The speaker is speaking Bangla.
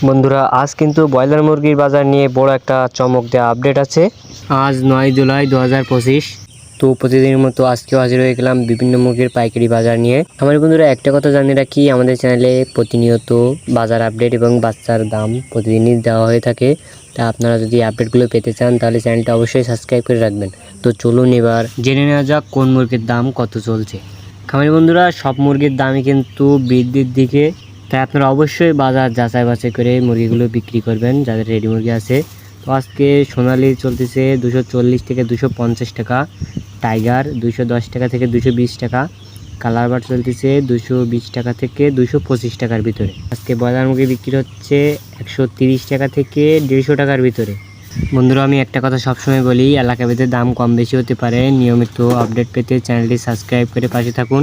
বন্ধুরা আজ কিন্তু ব্রয়লার মুরগির বাজার নিয়ে বড় একটা চমক দেওয়া আপডেট আছে। আজ 9 জুলাই 2025। তো প্রতিদিনের মতো আজকেও হাজির হয়ে গেলাম বিভিন্ন মুরগির পাইকারি বাজার নিয়ে। আমার বন্ধুরা একটা কথা জানি রাখি, আমাদের চ্যানেলে প্রতিনিয়ত বাজার আপডেট এবং বাচ্চার দাম প্রতিদিনই দেওয়া হয়ে থাকে। তা আপনারা যদি আপডেটগুলো পেতে চান তাহলে চ্যানেলটা অবশ্যই সাবস্ক্রাইব করে রাখবেন। তো চলুন এবার জেনে নেওয়া যাক কোন মুরগির দাম কত চলছে। খামারি বন্ধুরা, সব মুরগির দামই কিন্তু বৃদ্ধির দিকে, তাই আপনারা অবশ্যই বাজার যাচাই বাছাই করে মুরগিগুলো বিক্রি করবেন যাদের রেডি মুরগি আছে। তো আজকে সোনালি চলতেছে 240 থেকে 250 টাকা, টাইগার 210 টাকা থেকে 220 টাকা, কালার বার্ড চলতেছে 220 টাকা থেকে 225 টাকার ভিতরে। আজকে ব্রয়লার মুরগি বিক্রি হচ্ছে 130 টাকা থেকে 150 টাকার ভিতরে। বন্ধুরা, আমি একটা কথা সবসময় বলি, এলাকা ভেদে দাম কম বেশি হতে পারে। নিয়মিত আপডেট পেতে চ্যানেলটি সাবস্ক্রাইব করে পাশে থাকুন।